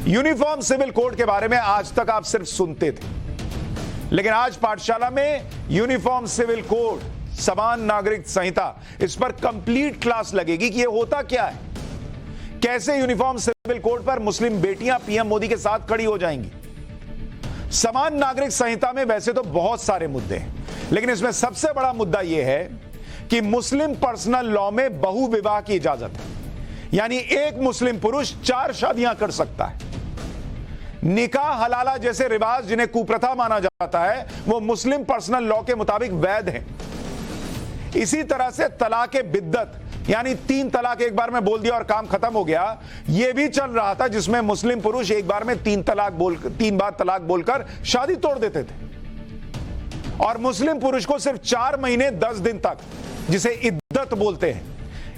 Uniform civil code के बारे में आज तक आप सिर्फ सुनते थे, लेकिन आज पाठशाला में यूनिफॉर्म सिविल कोड, समान नागरिक संहिता, इस पर कंप्लीट क्लास लगेगी कि यह होता क्या है, कैसे यूनिफॉर्म सिविल कोड पर मुस्लिम बेटियां पीएम मोदी के साथ खड़ी हो जाएंगी। समान नागरिक संहिता में वैसे तो बहुत सारे मुद्दे हैं, लेकिन इसमें सबसे बड़ा मुद्दा यह है कि मुस्लिम पर्सनल लॉ में बहुविवाह की इजाजत है, यानी एक मुस्लिम पुरुष 4 शादियां कर सकता है। निकाह हलाला जैसे रिवाज जिन्हें कुप्रथा माना जाता है, वो मुस्लिम पर्सनल लॉ के मुताबिक वैध हैं। इसी तरह से तलाके बिद्दत, यानी 3 तलाक एक बार में बोल दिया और काम खत्म हो गया, यह भी चल रहा था, जिसमें मुस्लिम पुरुष एक बार में 3 बार तलाक बोलकर शादी तोड़ देते थे। और मुस्लिम पुरुष को सिर्फ 4 महीने 10 दिन तक, जिसे इद्दत बोलते हैं,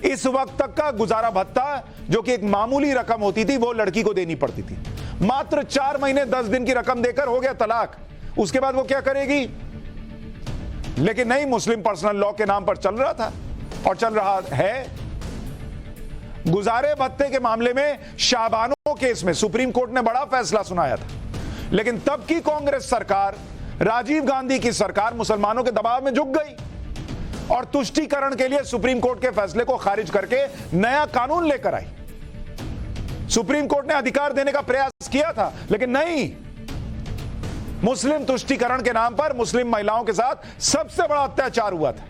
इस वक्त तक का गुजारा भत्ता, जो कि एक मामूली रकम होती थी, वो लड़की को देनी पड़ती थी। मात्र 4 महीने 10 दिन की रकम देकर हो गया तलाक। उसके बाद वो क्या करेगी? लेकिन नहीं, मुस्लिम पर्सनल लॉ के नाम पर चल रहा था और चल रहा है। गुजारे भत्ते के मामले में शाबानो केस में सुप्रीम कोर्ट ने बड़ा फैसला सुनाया था, लेकिन तब की कांग्रेस सरकार, राजीव गांधी की सरकार, मुसलमानों के दबाव में झुक गई और तुष्टीकरण के लिए सुप्रीम कोर्ट के फैसले को खारिज करके नया कानून लेकर आई। सुप्रीम कोर्ट ने अधिकार देने का प्रयास किया था, लेकिन नहीं, मुस्लिम तुष्टीकरण के नाम पर मुस्लिम महिलाओं के साथ सबसे बड़ा अत्याचार हुआ था।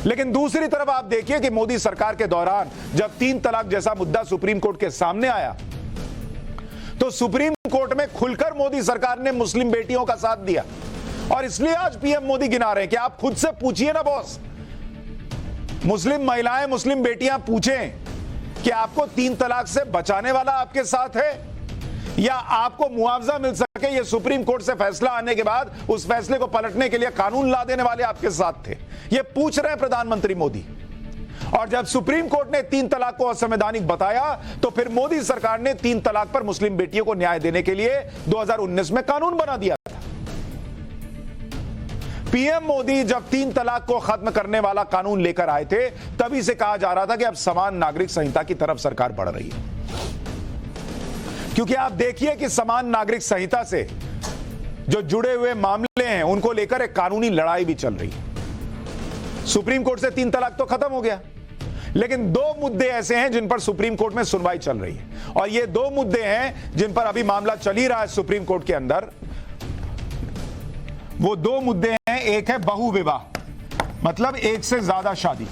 लेकिन दूसरी तरफ आप देखिए कि मोदी सरकार के दौरान जब 3 तलाक जैसा मुद्दा सुप्रीम कोर्ट के सामने आया, तो सुप्रीम कोर्ट में खुलकर मोदी सरकार ने मुस्लिम बेटियों का साथ दिया। और इसलिए आज पीएम मोदी गिना रहे हैं कि आप खुद से पूछिए ना बॉस, मुस्लिम महिलाएं, मुस्लिम बेटियां पूछें कि आपको 3 तलाक से बचाने वाला आपके साथ है, या आपको मुआवजा मिल सके ये सुप्रीम कोर्ट से फैसला आने के बाद उस फैसले को पलटने के लिए कानून ला देने वाले आपके साथ थे। ये पूछ रहे हैं प्रधानमंत्री मोदी। और जब सुप्रीम कोर्ट ने 3 तलाक को असंवैधानिक बताया, तो फिर मोदी सरकार ने 3 तलाक पर मुस्लिम बेटियों को न्याय देने के लिए 2019 में कानून बना दिया था। पीएम मोदी जब 3 तलाक को खत्म करने वाला कानून लेकर आए थे, तभी से कहा जा रहा था कि अब समान नागरिक संहिता की तरफ सरकार बढ़ रही है। क्योंकि आप देखिए कि समान नागरिक संहिता से जो जुड़े हुए मामले हैं, उनको लेकर एक कानूनी लड़ाई भी चल रही है। सुप्रीम कोर्ट से 3 तलाक तो खत्म हो गया, लेकिन 2 मुद्दे ऐसे हैं जिन पर सुप्रीम कोर्ट में सुनवाई चल रही है, और ये 2 मुद्दे हैं जिन पर अभी मामला चल ही रहा है सुप्रीम कोर्ट के अंदर। वो 2 मुद्दे हैं, एक है बहुविवाह, मतलब एक से ज्यादा शादी,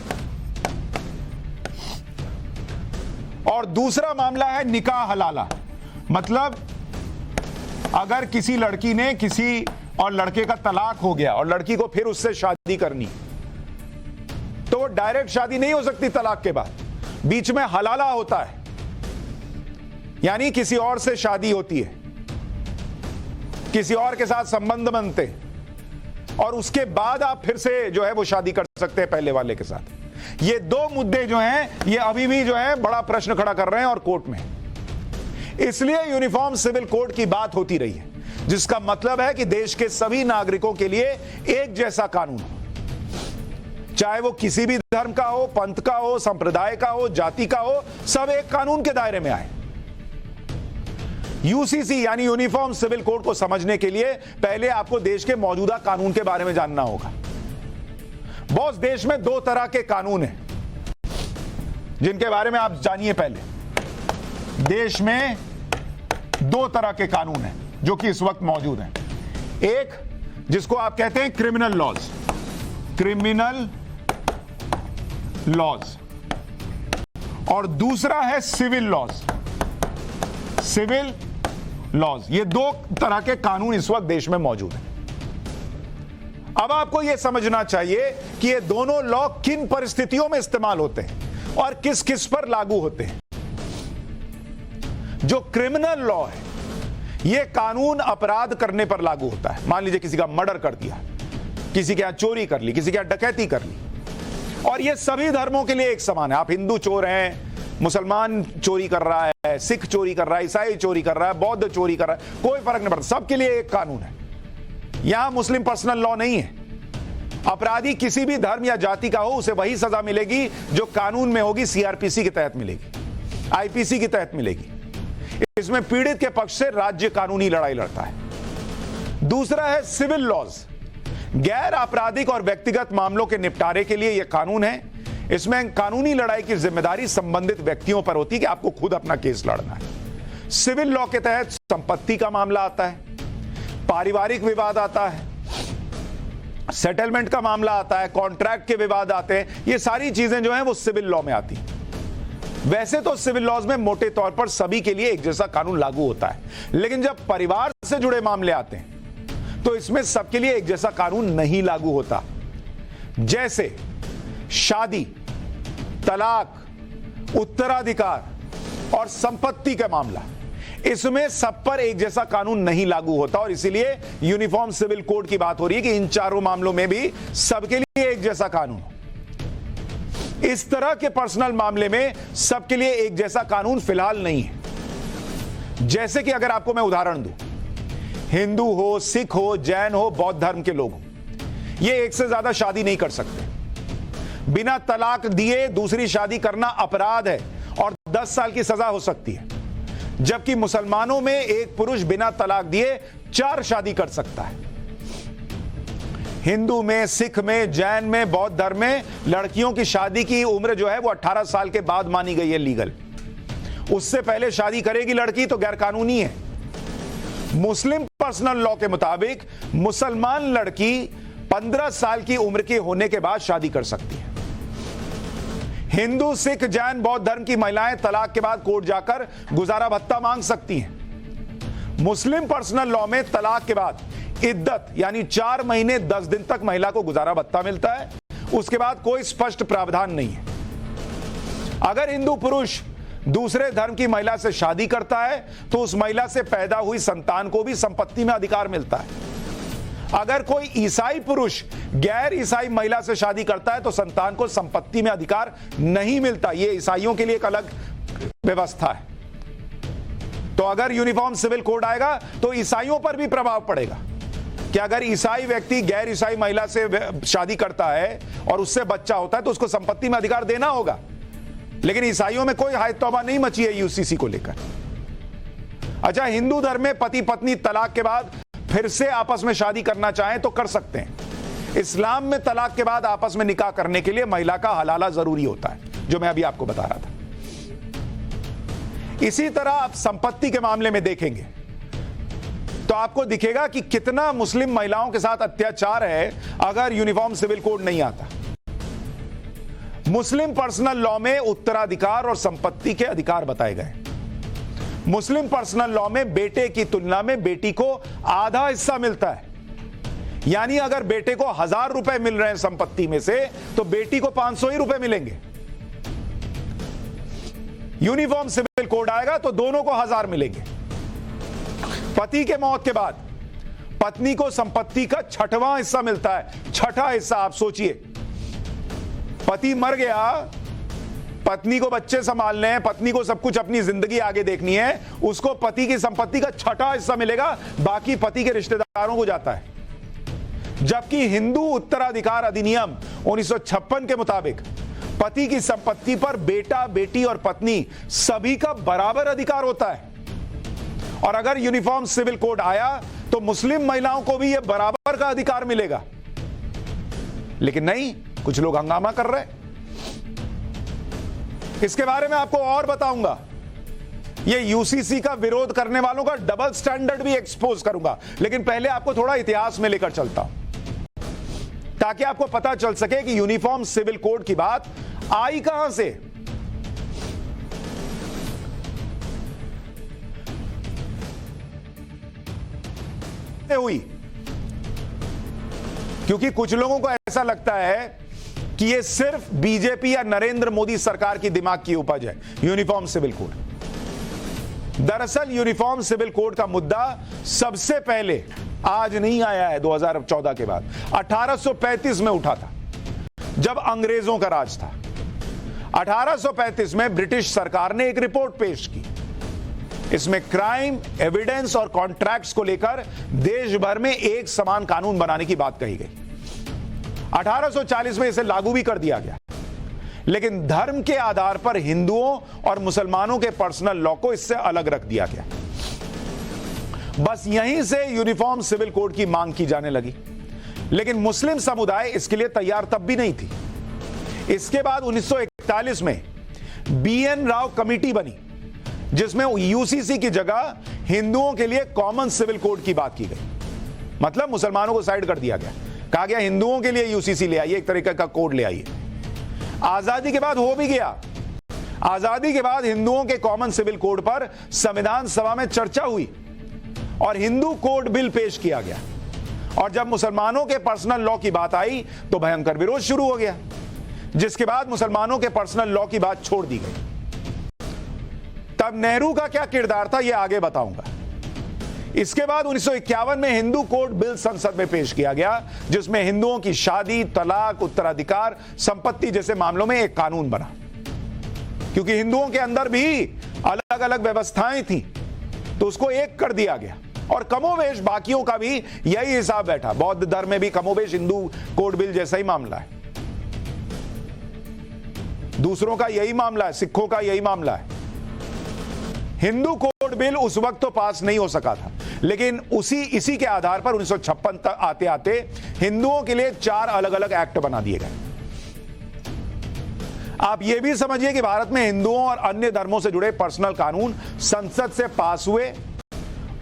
और दूसरा मामला है निकाह हलाला, मतलब अगर किसी लड़की ने किसी और लड़के का तलाक हो गया और लड़की को फिर उससे शादी करनी, तो वो डायरेक्ट शादी नहीं हो सकती तलाक के बाद, बीच में हलाला होता है, यानी किसी और से शादी होती है, किसी और के साथ संबंध बनते हैं, और उसके बाद आप फिर से जो है वो शादी कर सकते हैं पहले वाले के साथ। ये 2 मुद्दे जो हैं, ये अभी भी जो है बड़ा प्रश्न खड़ा कर रहे हैं और कोर्ट में। इसलिए यूनिफॉर्म सिविल कोड की बात होती रही है, जिसका मतलब है कि देश के सभी नागरिकों के लिए एक जैसा कानून हो, चाहे वो किसी भी धर्म का हो, पंथ का हो, संप्रदाय का हो, जाति का हो, सब एक कानून के दायरे में आए। यूसीसी यानी यूनिफॉर्म सिविल कोड को समझने के लिए पहले आपको देश के मौजूदा कानून के बारे में जानना होगा। बॉस, देश में 2 तरह के कानून हैं जिनके बारे में आप जानिए। पहले देश में 2 तरह के कानून हैं जो कि इस वक्त मौजूद हैं। एक जिसको आप कहते हैं क्रिमिनल लॉज, क्रिमिनल लॉज, और दूसरा है सिविल लॉज, सिविल लॉज। ये 2 तरह के कानून इस वक्त देश में मौजूद हैं। अब आपको यह समझना चाहिए कि ये दोनों लॉ किन परिस्थितियों में इस्तेमाल होते हैं और किस किस पर लागू होते हैं। जो क्रिमिनल लॉ है, यह कानून अपराध करने पर लागू होता है। मान लीजिए किसी का मर्डर कर दिया, किसी के यहां चोरी कर ली, किसी के यहां डकैती कर ली, और यह सभी धर्मों के लिए एक समान है। आप हिंदू चोर हैं, मुसलमान चोरी कर रहा है, सिख चोरी कर रहा है, ईसाई चोरी कर रहा है, बौद्ध चोरी कर रहा है, कोई फर्क नहीं पड़ता, सबके लिए एक कानून है। यहां मुस्लिम पर्सनल लॉ नहीं है। अपराधी किसी भी धर्म या जाति का हो, उसे वही सजा मिलेगी जो कानून में होगी, सीआरपीसी के तहत मिलेगी, आईपीसी के तहत मिलेगी। इसमें पीड़ित के पक्ष से राज्य कानूनी लड़ाई लड़ता है। दूसरा है सिविल लॉज, गैर आपराधिक और व्यक्तिगत मामलों के निपटारे के लिए यह कानून है। इसमें कानूनी लड़ाई की जिम्मेदारी संबंधित व्यक्तियों पर होती है कि आपको खुद अपना केस लड़ना है। सिविल लॉ के तहत संपत्ति का मामला आता है, पारिवारिक विवाद आता है, सेटलमेंट का मामला आता है, कॉन्ट्रैक्ट के विवाद आते हैं। ये सारी चीजें जो हैं वो सिविल लॉ में आती हैं। वैसे तो सिविल लॉज में मोटे तौर पर सभी के लिए एक जैसा कानून लागू होता है, लेकिन जब परिवार से जुड़े मामले आते हैं तो इसमें सबके लिए एक जैसा कानून नहीं लागू होता। जैसे शादी, तलाक, उत्तराधिकार और संपत्ति का मामला, इसमें सब पर एक जैसा कानून नहीं लागू होता और इसीलिए यूनिफॉर्म सिविल कोड की बात हो रही है कि इन चारों मामलों में भी सबके लिए एक जैसा कानून हो। इस तरह के पर्सनल मामले में सबके लिए एक जैसा कानून फिलहाल नहीं है। जैसे कि अगर आपको मैं उदाहरण दूं, हिंदू हो, सिख हो, जैन हो, बौद्ध धर्म के लोग, ये एक से ज्यादा शादी नहीं कर सकते। बिना तलाक दिए दूसरी शादी करना अपराध है और 10 साल की सजा हो सकती है। जबकि मुसलमानों में एक पुरुष बिना तलाक दिए 4 शादी कर सकता है। हिंदू में, सिख में, जैन में, बौद्ध धर्म में लड़कियों की शादी की उम्र जो है वो 18 साल के बाद मानी गई है लीगल। उससे पहले शादी करेगी लड़की तो गैर कानूनी है। मुस्लिम पर्सनल लॉ के मुताबिक मुसलमान लड़की 15 साल की उम्र के होने के बाद शादी कर सकती है। हिंदू, सिख, जैन, बौद्ध धर्म की महिलाएं तलाक के बाद कोर्ट जाकर गुजारा भत्ता मांग सकती हैं। मुस्लिम पर्सनल लॉ में तलाक के बाद इद्दत यानी 4 महीने 10 दिन तक महिला को गुजारा भत्ता मिलता है। उसके बाद कोई स्पष्ट प्रावधान नहीं है। अगर हिंदू पुरुष दूसरे धर्म की महिला से शादी करता है तो उस महिला से पैदा हुई संतान को भी संपत्ति में अधिकार मिलता है। अगर कोई ईसाई पुरुष गैर ईसाई महिला से शादी करता है तो संतान को संपत्ति में अधिकार नहीं मिलता। यह ईसाइयों के लिए एक अलग व्यवस्था है। तो अगर यूनिफॉर्म सिविल कोड आएगा तो ईसाइयों पर भी प्रभाव पड़ेगा कि अगर ईसाई व्यक्ति गैर ईसाई महिला से शादी करता है और उससे बच्चा होता है तो उसको संपत्ति में अधिकार देना होगा। लेकिन ईसाइयों में कोई हाय तौबा नहीं मची है यूसीसी को लेकर। अच्छा, हिंदू धर्म में पति पत्नी तलाक के बाद फिर से आपस में शादी करना चाहें तो कर सकते हैं। इस्लाम में तलाक के बाद आपस में निकाह करने के लिए महिला का हलाला जरूरी होता है, जो मैं अभी आपको बता रहा था। इसी तरह आप संपत्ति के मामले में देखेंगे तो आपको दिखेगा कि कितना मुस्लिम महिलाओं के साथ अत्याचार है अगर यूनिफॉर्म सिविल कोड नहीं आता। मुस्लिम पर्सनल लॉ में उत्तराधिकार और संपत्ति के अधिकार बताए गए। मुस्लिम पर्सनल लॉ में बेटे की तुलना में बेटी को आधा हिस्सा मिलता है। यानी अगर बेटे को 1000 रुपए मिल रहे हैं संपत्ति में से तो बेटी को 500 ही रुपए मिलेंगे। यूनिफॉर्म सिविल कोड आएगा तो दोनों को 1000 मिलेंगे। पति के मौत के बाद पत्नी को संपत्ति का 6वां हिस्सा मिलता है। 6ठा हिस्सा। आप सोचिए, पति मर गया, पत्नी को बच्चे संभालने हैं, पत्नी को सब कुछ अपनी जिंदगी आगे देखनी है, उसको पति की संपत्ति का 6ठा हिस्सा मिलेगा, बाकी पति के रिश्तेदारों को जाता है। जबकि हिंदू उत्तराधिकार अधिनियम 1956 के मुताबिक पति की संपत्ति पर बेटा, बेटी और पत्नी सभी का बराबर अधिकार होता है। और अगर यूनिफॉर्म सिविल कोड आया तो मुस्लिम महिलाओं को भी यह बराबर का अधिकार मिलेगा। लेकिन नहीं, कुछ लोग हंगामा कर रहे हैं। इसके बारे में आपको और बताऊंगा। यह यूसीसी का विरोध करने वालों का डबल स्टैंडर्ड भी एक्सपोज करूंगा। लेकिन पहले आपको थोड़ा इतिहास में लेकर चलता हूं ताकि आपको पता चल सके कि यूनिफॉर्म सिविल कोड की बात आई कहां से। हुई क्योंकि कुछ लोगों को ऐसा लगता है कि यह सिर्फ बीजेपी या नरेंद्र मोदी सरकार की दिमाग की उपज है यूनिफॉर्म सिविल कोड। दरअसल यूनिफॉर्म सिविल कोड का मुद्दा सबसे पहले आज नहीं आया है 2014 के बाद, 1835 में उठा था जब अंग्रेजों का राज था। 1835 में ब्रिटिश सरकार ने एक रिपोर्ट पेश की। इसमें क्राइम, एविडेंस और कॉन्ट्रैक्ट्स को लेकर देश भर में एक समान कानून बनाने की बात कही गई। 1840 में इसे लागू भी कर दिया गया। लेकिन धर्म के आधार पर हिंदुओं और मुसलमानों के पर्सनल लॉ को इससे अलग रख दिया गया। बस यहीं से यूनिफॉर्म सिविल कोड की मांग की जाने लगी, लेकिन मुस्लिम समुदाय इसके लिए तैयार तब भी नहीं थी। इसके बाद 1941 में BN राव कमेटी बनी, जिसमें यूसीसी की जगह हिंदुओं के लिए कॉमन सिविल कोड की बात की गई। मतलब मुसलमानों को साइड कर दिया गया, कहा गया हिंदुओं के लिए यूसीसी ले आइए, एक तरीके का कोड ले आइए। आजादी के बाद हो भी गया। आजादी के बाद हिंदुओं के कॉमन सिविल कोड पर संविधान सभा में चर्चा हुई और हिंदू कोड बिल पेश किया गया। और जब मुसलमानों के पर्सनल लॉ की बात आई तो भयंकर विरोध शुरू हो गया, जिसके बाद मुसलमानों के पर्सनल लॉ की बात छोड़ दी गई। तब नेहरू का क्या किरदार था, यह आगे बताऊंगा। इसके बाद 1951 में हिंदू कोड बिल संसद में पेश किया गया, जिसमें हिंदुओं की शादी, तलाक, उत्तराधिकार, संपत्ति जैसे मामलों में एक कानून बना। क्योंकि हिंदुओं के अंदर भी अलग अलग व्यवस्थाएं थी, तो उसको एक कर दिया गया। और कमोवेश बाकियों का भी यही हिसाब बैठा। बौद्ध धर्म में भी कमोवेश हिंदू कोड बिल जैसा ही मामला है, दूसरों का यही मामला है, सिखों का यही मामला है। हिंदू कोड बिल उस वक्त तो पास नहीं हो सका था, लेकिन इसी के आधार पर 1956 तक आते आते हिंदुओं के लिए 4 अलग अलग एक्ट बना दिए गए। आप यह भी समझिए कि भारत में हिंदुओं और अन्य धर्मों से जुड़े पर्सनल कानून संसद से पास हुए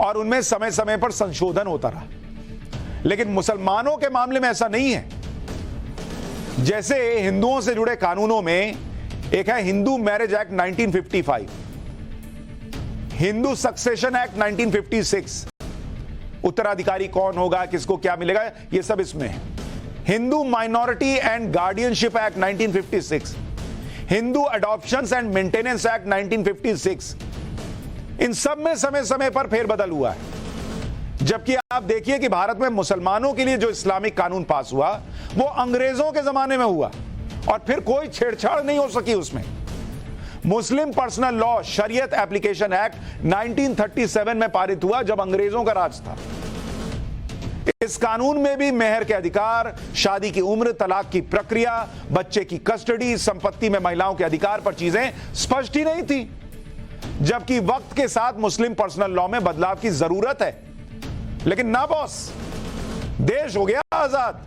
और उनमें समय समय पर संशोधन होता रहा। लेकिन मुसलमानों के मामले में ऐसा नहीं है। जैसे हिंदुओं से जुड़े कानूनों में एक है Hindu marriage act 1955, Hindu succession act 1956, उत्तराधिकारी कौन होगा, किसको क्या मिलेगा, यह सब इसमें है। Hindu minority and guardianship act 1956, Hindu adoptions and maintenance act 1956। इन सब में समय समय पर फेरबदल हुआ है। जबकि आप देखिए कि भारत में मुसलमानों के लिए जो इस्लामिक कानून पास हुआ वो अंग्रेजों के जमाने में हुआ और फिर कोई छेड़छाड़ नहीं हो सकी उसमें। मुस्लिम पर्सनल लॉ शरीयत एप्लीकेशन एक्ट 1937 में पारित हुआ, जब अंग्रेजों का राज था। इस कानून में भी मेहर के अधिकार, शादी की उम्र, तलाक की प्रक्रिया, बच्चे की कस्टडी, संपत्ति में महिलाओं के अधिकार पर चीजें स्पष्ट ही नहीं थी। जबकि वक्त के साथ मुस्लिम पर्सनल लॉ में बदलाव की जरूरत है। लेकिन ना बॉस, देश हो गया आजाद।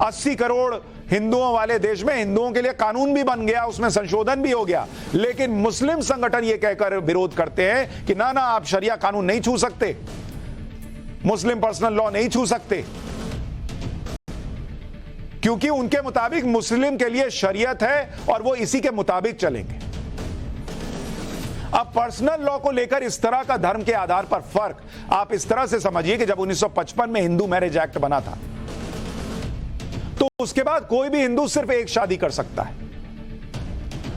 80 करोड़ हिंदुओं वाले देश में हिंदुओं के लिए कानून भी बन गया, उसमें संशोधन भी हो गया। लेकिन मुस्लिम संगठन यह कहकर विरोध करते हैं कि ना ना, आप शरिया कानून नहीं छू सकते, मुस्लिम पर्सनल लॉ नहीं छू सकते, क्योंकि उनके मुताबिक मुस्लिम के लिए शरीयत है और वो इसी के मुताबिक चलेंगे। अब पर्सनल लॉ को लेकर इस तरह का धर्म के आधार पर फर्क आप इस तरह से समझिए कि जब 1955 में हिंदू मैरिज एक्ट बना था, तो उसके बाद कोई भी हिंदू सिर्फ एक शादी कर सकता है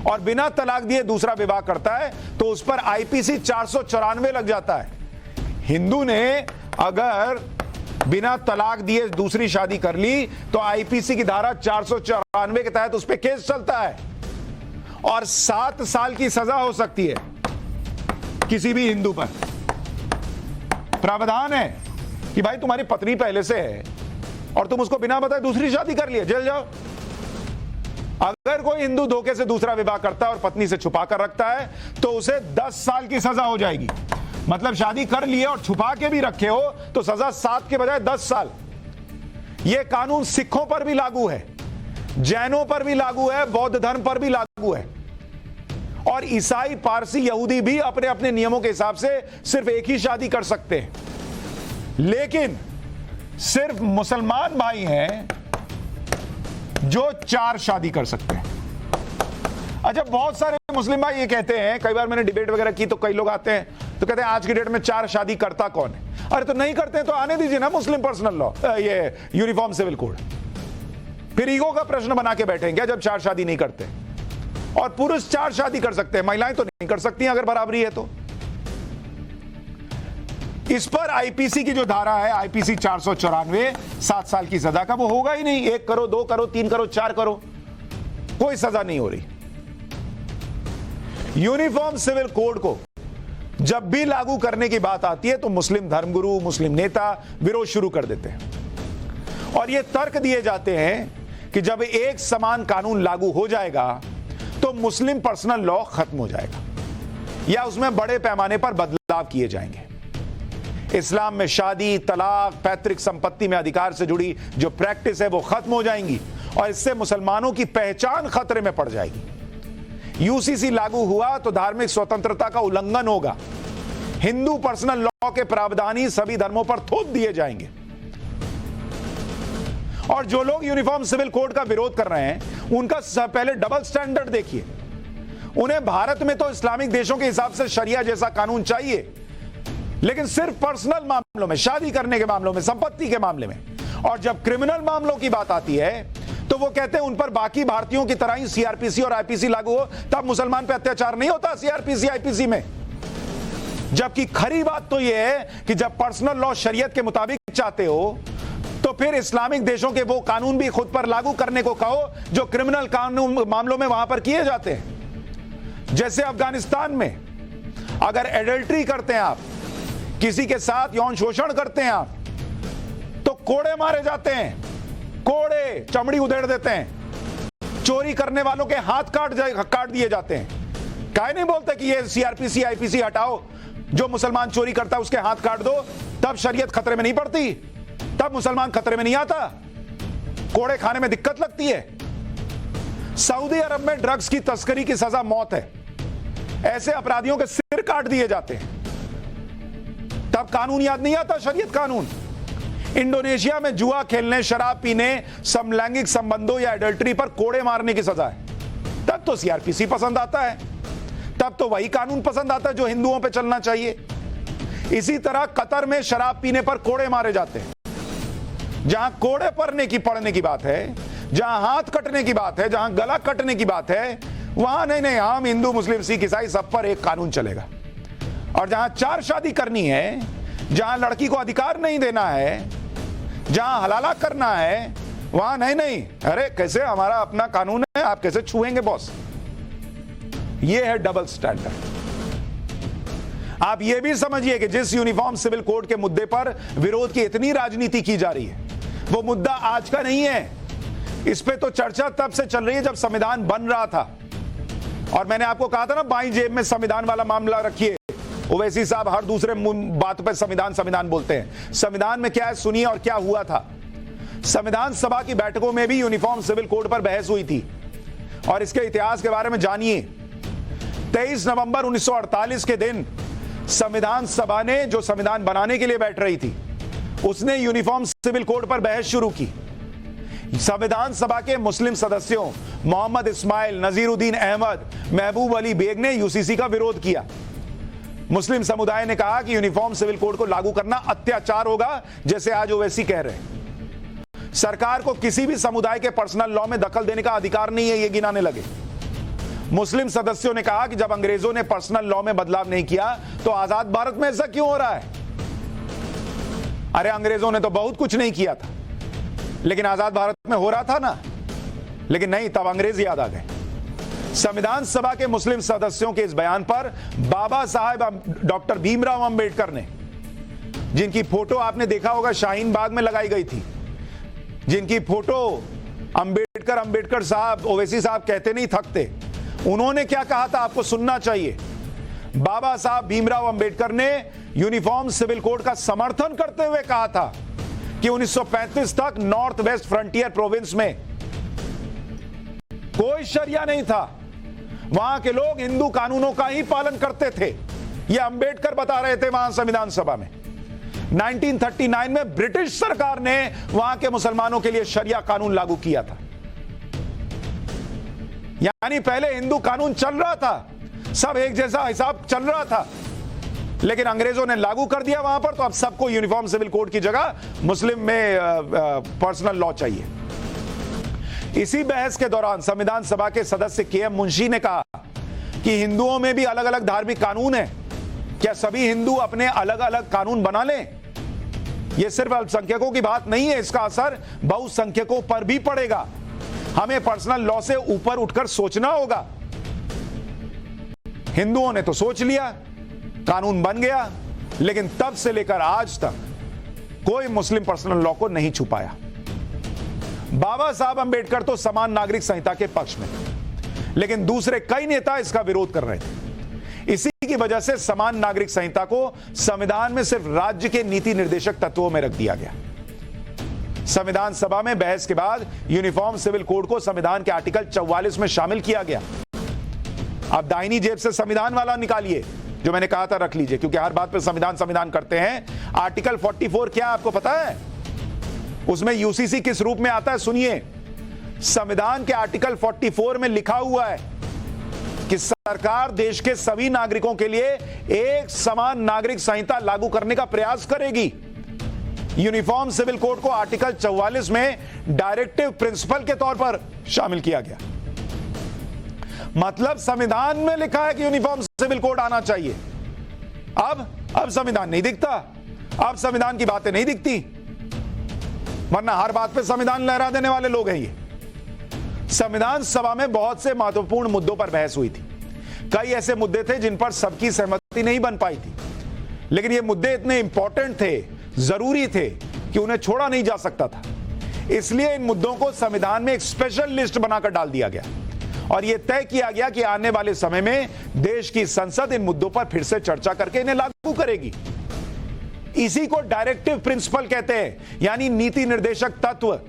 और बिना तलाक दिए दूसरा विवाह करता है तो उस पर आईपीसी 494 लग जाता है। हिंदू ने अगर बिना तलाक दिए दूसरी शादी कर ली तो आईपीसी की धारा 494 के तहत उस पर केस चलता है और 7 साल की सजा हो सकती है किसी भी हिंदू पर। प्रावधान है कि भाई तुम्हारी पत्नी पहले से है और तुम उसको बिना बताए दूसरी शादी कर लिए, जेल जाओ। अगर कोई हिंदू धोखे से दूसरा विवाह करता है और पत्नी से छुपा कर रखता है तो उसे 10 साल की सजा हो जाएगी। मतलब शादी कर लिए और छुपा के भी रखे हो तो सजा 7 के बजाय 10 साल। यह कानून सिखों पर भी लागू है, जैनों पर भी लागू है, बौद्ध धर्म पर भी लागू है और ईसाई, पारसी, यहूदी भी अपने अपने नियमों के हिसाब से सिर्फ एक ही शादी कर सकते हैं। लेकिन सिर्फ मुसलमान भाई हैं जो 4 शादी कर सकते हैं। अच्छा, बहुत सारे मुस्लिम भाई ये कहते हैं, कई बार मैंने डिबेट वगैरह की तो कई लोग आते हैं तो कहते हैं आज की डेट में 4 शादी करता कौन है। अरे तो नहीं करते हैं तो आने दीजिए ना मुस्लिम पर्सनल लॉ, ये यूनिफॉर्म सिविल कोड। फिर ईगो का प्रश्न बना के बैठेंगे जब 4 शादी नहीं करते। और पुरुष 4 शादी कर सकते हैं, महिलाएं तो नहीं कर सकती अगर बराबरी है तो। इस पर आईपीसी की जो धारा है, आईपीसी 494, 7 साल की सजा का, वो होगा ही नहीं। 1 करो, 2 करो, 3 करो, 4 करो, कोई सजा नहीं हो रही। यूनिफॉर्म सिविल कोड को जब भी लागू करने की बात आती है तो मुस्लिम धर्मगुरु, मुस्लिम नेता विरोध शुरू कर देते हैं और ये तर्क दिए जाते हैं कि जब एक समान कानून लागू हो जाएगा तो मुस्लिम पर्सनल लॉ खत्म हो जाएगा या उसमें बड़े पैमाने पर बदलाव किए जाएंगे। इस्लाम में शादी, तलाक, पैतृक संपत्ति में अधिकार से जुड़ी जो प्रैक्टिस है वो खत्म हो जाएंगी और इससे मुसलमानों की पहचान खतरे में पड़ जाएगी। यूसीसी लागू हुआ तो धार्मिक स्वतंत्रता का उल्लंघन होगा। हिंदू पर्सनल लॉ के प्रावधान ही सभी धर्मों पर थोप दिए जाएंगे। और जो लोग यूनिफॉर्म सिविल कोड का विरोध कर रहे हैं उनका पहले डबल स्टैंडर्ड देखिए। उन्हें भारत में तो इस्लामिक देशों के हिसाब से शरिया जैसा कानून चाहिए, लेकिन सिर्फ पर्सनल मामलों में, शादी करने के मामलों में, संपत्ति के मामले में। और जब क्रिमिनल मामलों की बात आती है तो वो कहते हैं उन पर बाकी भारतीयों की तरह ही सीआरपीसी और आईपीसी लागू हो, तब मुसलमान पे अत्याचार नहीं होता सीआरपीसी आईपीसी में। जबकि खरी बात तो यह है कि जब पर्सनल लॉ शरीयत के मुताबिक चाहते हो तो फिर इस्लामिक देशों के वो कानून भी खुद पर लागू करने को कहो जो क्रिमिनल कानून मामलों में वहां पर किए जाते हैं। जैसे अफगानिस्तान में अगर एडल्ट्री करते हैं आप, किसी के साथ यौन शोषण करते हैं आप, तो कोड़े मारे जाते हैं, कोड़े, चमड़ी उधेड़ देते हैं। चोरी करने वालों के हाथ काट दिए जाते हैं। काहे नहीं बोलते कि ये सीआरपीसी आईपीसी हटाओ, जो मुसलमान चोरी करता है उसके हाथ काट दो, तब शरीयत खतरे में नहीं पड़ती, तब मुसलमान खतरे में नहीं आता, कोड़े खाने में दिक्कत लगती है। सऊदी अरब में ड्रग्स की तस्करी की सजा मौत है, ऐसे अपराधियों के सिर काट दिए जाते हैं, तब कानून याद नहीं आता, शरीयत कानून। इंडोनेशिया में जुआ खेलने, शराब पीने, समलैंगिक संबंधों या एडल्ट्री पर कोड़े मारने की सजा है, तब तो सीआरपीसी पसंद आता है, तब तो वही कानून पसंद आता है जो हिंदुओं पे चलना चाहिए। इसी तरह कतर में शराब पीने पर कोड़े मारे जाते हैं। जहां कोड़े पड़ने की बात है, जहां हाथ कटने की बात है, जहां गला कटने की बात है, वहां नहीं, हम हिंदू, मुस्लिम, सिख, ईसाई सब पर एक कानून चलेगा। और जहां चार शादी करनी है, जहां लड़की को अधिकार नहीं देना है, जहां हलाला करना है, वहां नहीं, अरे कैसे, हमारा अपना कानून है, आप कैसे छुएंगे बॉस। यह है डबल स्टैंडर्ड। आप यह भी समझिए कि जिस यूनिफॉर्म सिविल कोड के मुद्दे पर विरोध की इतनी राजनीति की जा रही है, वो मुद्दा आज का नहीं है। इस पे तो चर्चा तब से चल रही है जब संविधान बन रहा था। और मैंने आपको कहा था ना, बाईं जेब में संविधान वाला मामला रखिए। ओवैसी साहब हर दूसरे बात पर संविधान बोलते हैं। संविधान में क्या है सुनिए और क्या हुआ था। संविधान सभा की बैठकों में भी यूनिफॉर्म सिविल कोड पर बहस हुई थी और इसके इतिहास के बारे में जानिए। 23 नवंबर 1948 के दिन संविधान सभा ने, जो संविधान बनाने के लिए बैठ रही थी, उसने यूनिफॉर्म सिविल कोड पर बहस शुरू की। संविधान सभा के मुस्लिम सदस्यों मोहम्मद इस्माइल, नजीरुद्दीन अहमद, महबूब अली बेग ने यूसीसी का विरोध किया। मुस्लिम समुदाय ने कहा कि यूनिफॉर्म सिविल कोड को लागू करना अत्याचार होगा, जैसे आज ओवैसी कह रहे हैं। सरकार को किसी भी समुदाय के पर्सनल लॉ में दखल देने का अधिकार नहीं है, ये गिनाने लगे। मुस्लिम सदस्यों ने कहा कि जब अंग्रेजों ने पर्सनल लॉ में बदलाव नहीं किया तो आजाद भारत में ऐसा क्यों हो रहा है। अरे अंग्रेजों ने तो बहुत कुछ नहीं किया था, लेकिन आजाद भारत में हो रहा था ना। लेकिन नहीं, तब अंग्रेज याद आ गए। संविधान सभा के मुस्लिम सदस्यों के इस बयान पर बाबा साहेब डॉक्टर भीमराव अंबेडकर ने, जिनकी फोटो आपने देखा होगा शाहीन बाग में लगाई गई थी, जिनकी फोटो अंबेडकर साहब, ओवैसी साहब कहते नहीं थकते, उन्होंने क्या कहा था आपको सुनना चाहिए। बाबा साहब भीमराव अंबेडकर ने यूनिफॉर्म सिविल कोड का समर्थन करते हुए कहा था कि 1935 तक नॉर्थ वेस्ट फ्रंटियर प्रोविंस में कोई शरिया नहीं था, वहां के लोग हिंदू कानूनों का ही पालन करते थे। यह अंबेडकर बता रहे थे वहां संविधान सभा में। 1939 में ब्रिटिश सरकार ने वहां के मुसलमानों के लिए शरिया कानून लागू किया था। यानी पहले हिंदू कानून चल रहा था, सब एक जैसा हिसाब चल रहा था, लेकिन अंग्रेजों ने लागू कर दिया वहां पर, तो अब सबको यूनिफॉर्म सिविल कोड की जगह मुस्लिम में पर्सनल लॉ चाहिए। इसी बहस के दौरान संविधान सभा के सदस्य के.एम. मुंशी ने कहा कि हिंदुओं में भी अलग अलग धार्मिक कानून है, क्या सभी हिंदू अपने अलग अलग कानून बना लें? यह सिर्फ अल्पसंख्यकों की बात नहीं है, इसका असर बहुसंख्यकों पर भी पड़ेगा। हमें पर्सनल लॉ से ऊपर उठकर सोचना होगा। हिंदुओं ने तो सोच लिया, कानून बन गया, लेकिन तब से लेकर आज तक कोई मुस्लिम पर्सनल लॉ को नहीं छुपाया। बाबा साहब अंबेडकर तो समान नागरिक संहिता के पक्ष में, लेकिन दूसरे कई नेता इसका विरोध कर रहे थे। इसी की वजह से समान नागरिक संहिता को संविधान में सिर्फ राज्य के नीति निर्देशक तत्वों में रख दिया गया। संविधान सभा में बहस के बाद यूनिफॉर्म सिविल कोड को संविधान के आर्टिकल 44 में शामिल किया गया। अब दाहिनी जेब से संविधान वाला निकालिए, जो मैंने कहा था रख लीजिए, क्योंकि हर बात पे संविधान करते हैं। आर्टिकल 44 क्या आपको पता है? उसमें यूसीसी किस रूप में आता है? सुनिए, संविधान के आर्टिकल 44 में लिखा हुआ है कि सरकार देश के सभी नागरिकों के लिए एक समान नागरिक संहिता लागू करने का प्रयास करेगी। यूनिफॉर्म सिविल कोड को आर्टिकल 44 में डायरेक्टिव प्रिंसिपल के तौर पर शामिल किया गया। मतलब संविधान में लिखा है कि यूनिफॉर्म सिविल कोड आना चाहिए। अब संविधान नहीं दिखता, अब संविधान की बातें नहीं दिखती, वरना हर बात पे संविधान लहरा देने वाले लोग हैं ये। संविधान सभा में बहुत से महत्वपूर्ण मुद्दों पर बहस हुई थी। कई ऐसे मुद्दे थे जिन पर सबकी सहमति नहीं बन पाई थी, लेकिन ये मुद्दे इतने इंपॉर्टेंट थे, जरूरी थे कि उन्हें छोड़ा नहीं जा सकता था। इसलिए इन मुद्दों को संविधान में एक स्पेशल लिस्ट बनाकर डाल दिया गया और यह तय किया गया कि आने वाले समय में देश की संसद इन मुद्दों पर फिर से चर्चा करके इन्हें लागू करेगी। इसी को डायरेक्टिव प्रिंसिपल कहते हैं, यानी नीति निर्देशक तत्व।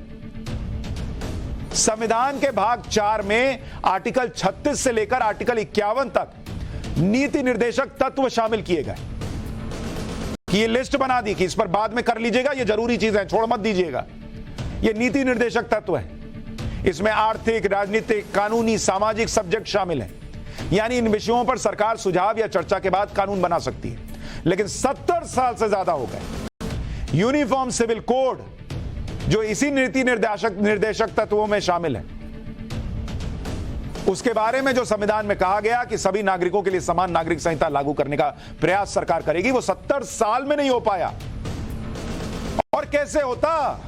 संविधान के भाग 4 में आर्टिकल 36 से लेकर आर्टिकल 51 तक नीति निर्देशक तत्व शामिल किए गए। कि ये लिस्ट बना दी कि इस पर बाद में कर लीजिएगा, ये जरूरी चीज है, छोड़ मत दीजिएगा। ये नीति निर्देशक तत्व है। इसमें आर्थिक, राजनीतिक, कानूनी, सामाजिक सब्जेक्ट शामिल हैं। यानी इन विषयों पर सरकार सुझाव या चर्चा के बाद कानून बना सकती है। लेकिन 70 साल से ज्यादा हो गए यूनिफॉर्म सिविल कोड, जो इसी नीति निर्देशक तत्वों में शामिल है, उसके बारे में जो संविधान में कहा गया कि सभी नागरिकों के लिए समान नागरिक संहिता लागू करने का प्रयास सरकार करेगी, वो 70 साल में नहीं हो पाया। और कैसे होता?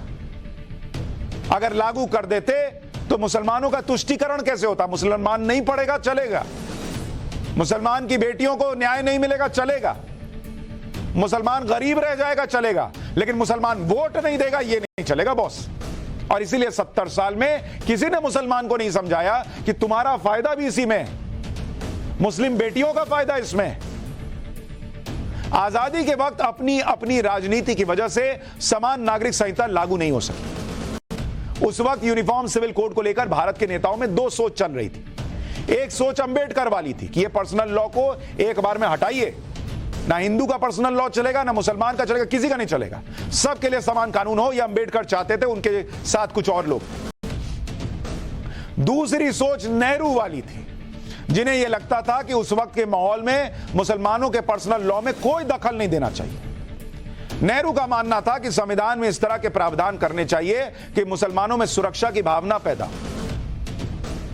अगर लागू कर देते तो मुसलमानों का तुष्टीकरण कैसे होता? मुसलमान नहीं पढ़ेगा, चलेगा। मुसलमान की बेटियों को न्याय नहीं मिलेगा, चलेगा। मुसलमान गरीब रह जाएगा, चलेगा। लेकिन मुसलमान वोट नहीं देगा, ये नहीं चलेगा बॉस। और इसीलिए 70 साल में किसी ने मुसलमान को नहीं समझाया कि तुम्हारा फायदा भी इसी में, मुस्लिम बेटियों का फायदा इसमें। आजादी के वक्त अपनी अपनी राजनीति की वजह से समान नागरिक संहिता लागू नहीं हो सकी। उस वक्त यूनिफॉर्म सिविल कोड को लेकर भारत के नेताओं में दो सोच चल रही थी। एक सोच अंबेडकर वाली थी कि यह पर्सनल लॉ को एक बार में हटाइए, ना हिंदू का पर्सनल लॉ चलेगा, ना मुसलमान का चलेगा, किसी का नहीं चलेगा, सबके लिए समान कानून हो। यह अंबेडकर चाहते थे, उनके साथ कुछ और लोग। दूसरी सोच नेहरू वाली थी, जिन्हें यह लगता था कि उस वक्त के माहौल में मुसलमानों के पर्सनल लॉ में कोई दखल नहीं देना चाहिए। नेहरू का मानना था कि संविधान में इस तरह के प्रावधान करने चाहिए कि मुसलमानों में सुरक्षा की भावना पैदा हो।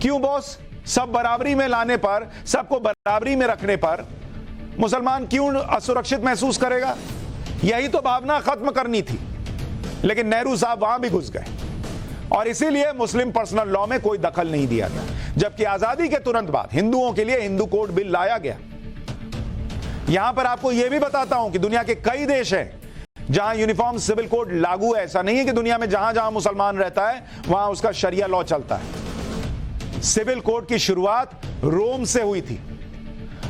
क्यों बॉस? सब बराबरी में लाने पर, सबको बराबरी में रखने पर मुसलमान क्यों असुरक्षित महसूस करेगा? यही तो भावना खत्म करनी थी। लेकिन नेहरू साहब वहां भी घुस गए और इसीलिए मुस्लिम पर्सनल लॉ में कोई दखल नहीं दिया गया। जबकि आजादी के तुरंत बाद हिंदुओं के लिए हिंदू कोड बिल लाया गया। यहां पर आपको यह भी बताता हूं कि दुनिया के कई देश हैं जहां यूनिफॉर्म सिविल कोड लागू है। ऐसा नहीं है कि दुनिया में जहां जहां मुसलमान रहता है वहां उसका शरिया लॉ चलता है। सिविल कोड की शुरुआत रोम से हुई थी।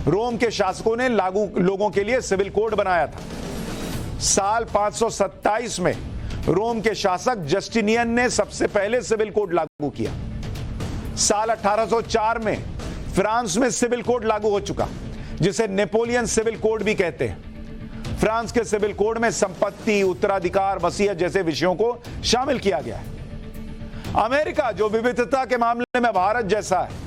रोम के शासकों ने लोगों के लिए सिविल कोड बनाया था। साल 527 में रोम के शासक जस्टिनियन ने सबसे पहले सिविल कोड लागू किया। साल 1804 में फ्रांस में सिविल कोड लागू हो चुका, जिसे नेपोलियन सिविल कोड भी कहते हैं। फ्रांस के सिविल कोड में संपत्ति, उत्तराधिकार, वसीयत जैसे विषयों को शामिल किया गया है। अमेरिका, जो विविधता के मामले में भारत जैसा है,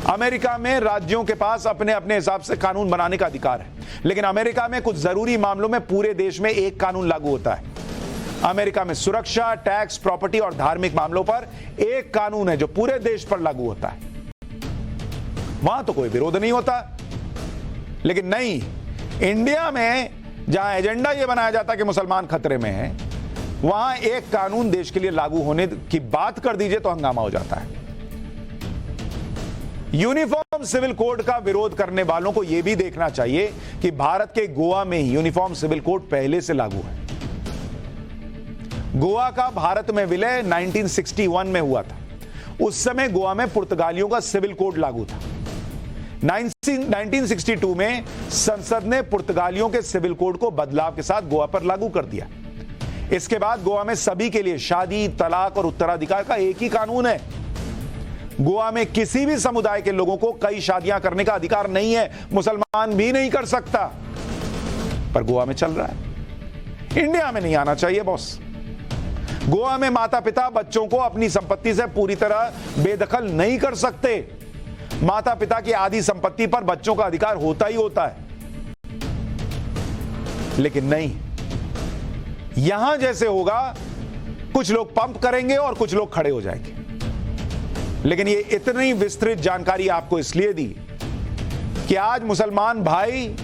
अमेरिका में राज्यों के पास अपने अपने हिसाब से कानून बनाने का अधिकार है। लेकिन अमेरिका में कुछ जरूरी मामलों में पूरे देश में एक कानून लागू होता है। अमेरिका में सुरक्षा, टैक्स, प्रॉपर्टी और धार्मिक मामलों पर एक कानून है जो पूरे देश पर लागू होता है। वहां तो कोई विरोध नहीं होता। लेकिन नहीं, इंडिया में जहां एजेंडा यह बनाया जाता है कि मुसलमान खतरे में है, वहां एक कानून देश के लिए लागू होने की बात कर दीजिए तो हंगामा हो जाता है। यूनिफॉर्म सिविल कोड का विरोध करने वालों को यह भी देखना चाहिए कि भारत के गोवा में ही यूनिफॉर्म सिविल कोड पहले से लागू है। गोवा का भारत में विलय 1961 में हुआ था। उस समय गोवा में पुर्तगालियों का सिविल कोड लागू था। 1962 में संसद ने पुर्तगालियों के सिविल कोड को बदलाव के साथ गोवा पर लागू कर दिया। इसके बाद गोवा में सभी के लिए शादी, तलाक और उत्तराधिकार का एक ही कानून है। गोवा में किसी भी समुदाय के लोगों को कई शादियां करने का अधिकार नहीं है, मुसलमान भी नहीं कर सकता, पर गोवा में चल रहा है। इंडिया में नहीं आना चाहिए बॉस। गोवा में माता पिता बच्चों को अपनी संपत्ति से पूरी तरह बेदखल नहीं कर सकते। माता पिता की आधी संपत्ति पर बच्चों का अधिकार होता ही होता है। लेकिन नहीं, यहां जैसे होगा, कुछ लोग पंप करेंगे और कुछ लोग खड़े हो जाएंगे। लेकिन ये इतनी विस्तृत जानकारी आपको इसलिए दी कि आज मुसलमान भाई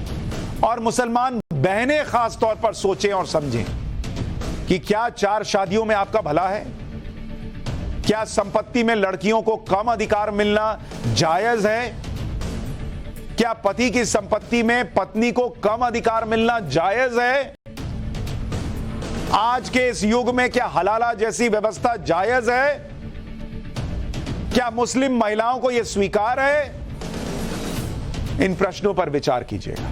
और मुसलमान बहनें खास तौर पर सोचें और समझें कि क्या 4 शादियों में आपका भला है? क्या संपत्ति में लड़कियों को कम अधिकार मिलना जायज है? क्या पति की संपत्ति में पत्नी को कम अधिकार मिलना जायज है? आज के इस युग में क्या हलाला जैसी व्यवस्था जायज है? क्या मुस्लिम महिलाओं को यह स्वीकार है? इन प्रश्नों पर विचार कीजिएगा।